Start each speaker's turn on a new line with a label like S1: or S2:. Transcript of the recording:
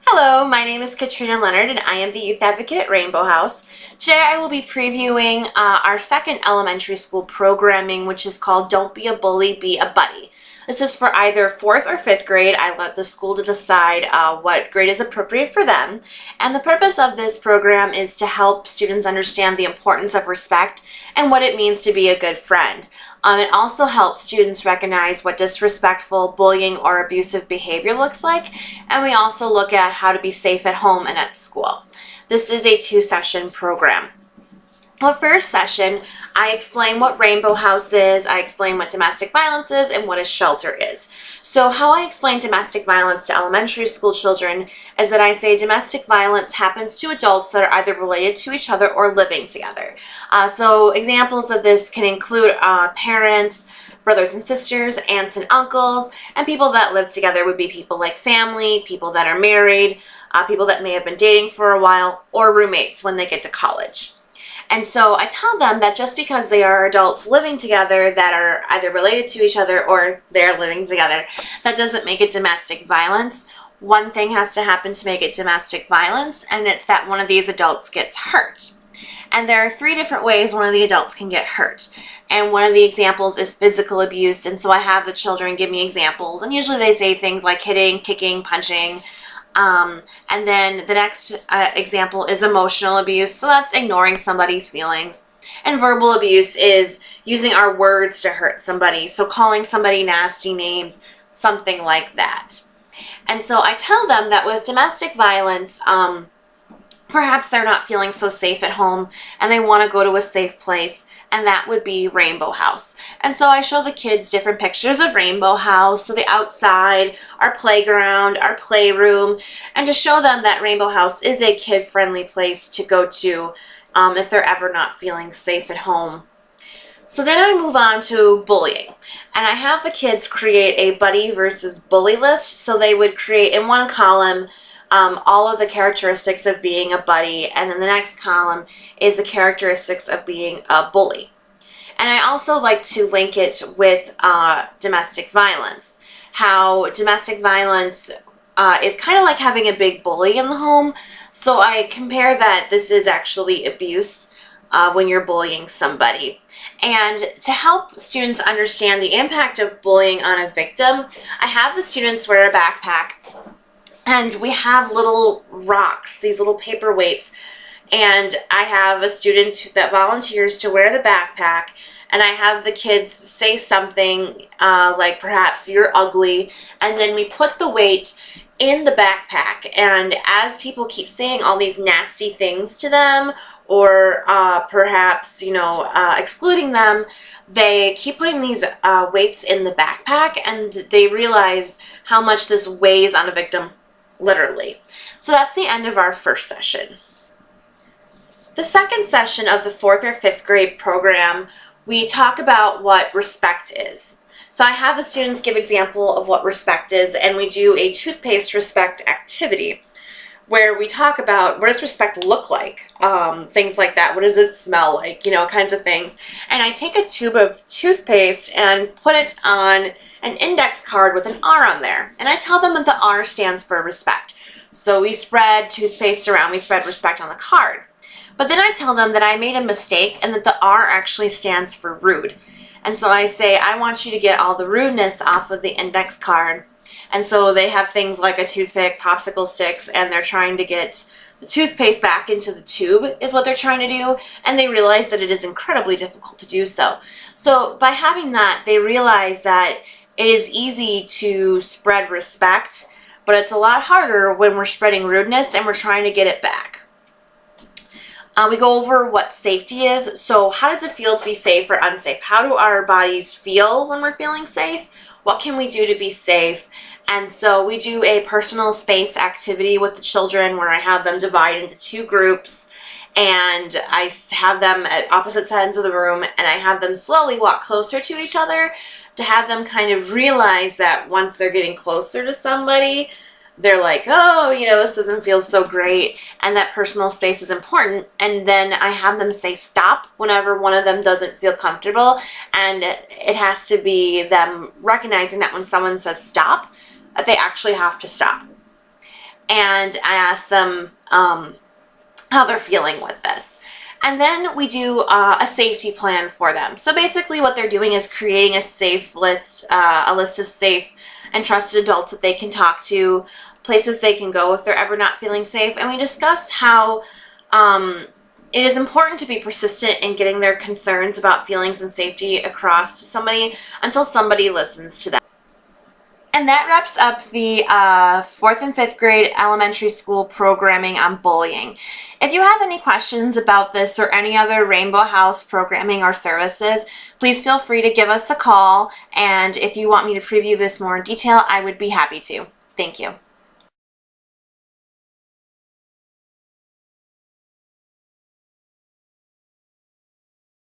S1: Hello, my name is Katrina Leonard and I am the Youth Advocate at Rainbow House. Today I will be previewing our second elementary school programming, which is called Don't Be a Bully, Be a Buddy. This is for either 4th or 5th grade. I let the school to decide what grade is appropriate for them. And the purpose of this program is to help students understand the importance of respect and what it means to be a good friend. It also helps students recognize what disrespectful, bullying, or abusive behavior looks like, and we also look at how to be safe at home and at school. This is a 2-session program. The first session, I explain what Rainbow House is, I explain what domestic violence is, and what a shelter is. So how I explain domestic violence to elementary school children is that I say domestic violence happens to adults that are either related to each other or living together. So examples of this can include parents, brothers and sisters, aunts and uncles, and people that live together would be people like family, people that are married, people that may have been dating for a while, or roommates when they get to college. And so I tell them that just because they are adults living together that are either related to each other or they're living together, that doesn't make it domestic violence. One thing has to happen to make it domestic violence, and it's that one of these adults gets hurt. And there are 3 different ways one of the adults can get hurt. And one of the examples is physical abuse, and so I have the children give me examples, and usually they say things like hitting, kicking, punching. And then the next example is emotional abuse, so that's ignoring somebody's feelings. And verbal abuse is using our words to hurt somebody, so calling somebody nasty names, something like that. And so I tell them that with domestic violence, perhaps they're not feeling so safe at home and they want to go to a safe place, and that would be Rainbow House. And so I show the kids different pictures of Rainbow House, so the outside, our playground, our playroom, and to show them that Rainbow House is a kid-friendly place to go to if they're ever not feeling safe at home. So then I move on to bullying, and I have the kids create a buddy versus bully list. So they would create in one column all of the characteristics of being a buddy, and then the next column is the characteristics of being a bully. And I also like to link it with domestic violence. How domestic violence is kind of like having a big bully in the home. So I compare that this is actually abuse when you're bullying somebody. And to help students understand the impact of bullying on a victim, I have the students wear a backpack. And we have little rocks, these little paperweights, and I have a student that volunteers to wear the backpack, and I have the kids say something like perhaps you're ugly, and then we put the weight in the backpack, and as people keep saying all these nasty things to them, or perhaps, excluding them, they keep putting these weights in the backpack, and they realize how much this weighs on a victim. Literally. So that's the end of our first session. The second session of the 4th or 5th grade program, we talk about what respect is. So I have the students give example of what respect is, and we do a toothpaste respect activity where we talk about what does respect look like, things like that. What does it smell like, kinds of things. And I take a tube of toothpaste and put it on an index card with an R on there. And I tell them that the R stands for respect. So we spread toothpaste around, we spread respect on the card. But then I tell them that I made a mistake and that the R actually stands for rude. And so I say, I want you to get all the rudeness off of the index card. And so they have things like a toothpick, popsicle sticks, and they're trying to get the toothpaste back into the tube is what they're trying to do, and they realize that it is incredibly difficult to do so. So by having that, they realize that it is easy to spread respect, but it's a lot harder when we're spreading rudeness and we're trying to get it back. We go over what safety is. So how does it feel to be safe or unsafe? How do our bodies feel when we're feeling safe? What can we do to be safe? And so we do a personal space activity with the children where I have them divide into 2 groups, and I have them at opposite sides of the room, and I have them slowly walk closer to each other to have them kind of realize that once they're getting closer to somebody, they're like, oh, this doesn't feel so great, and that personal space is important. And then I have them say stop whenever one of them doesn't feel comfortable, and it has to be them recognizing that when someone says stop, they actually have to stop. and I ask them how they're feeling with this. And then we do a safety plan for them. So basically what they're doing is creating a safe list, a list of safe and trusted adults that they can talk to, places they can go if they're ever not feeling safe. And we discuss how it is important to be persistent in getting their concerns about feelings and safety across to somebody until somebody listens to them. And that wraps up the 4th and 5th grade elementary school programming on bullying. If you have any questions about this or any other Rainbow House programming or services, please feel free to give us a call. And if you want me to preview this more in detail, I would be happy to. Thank you.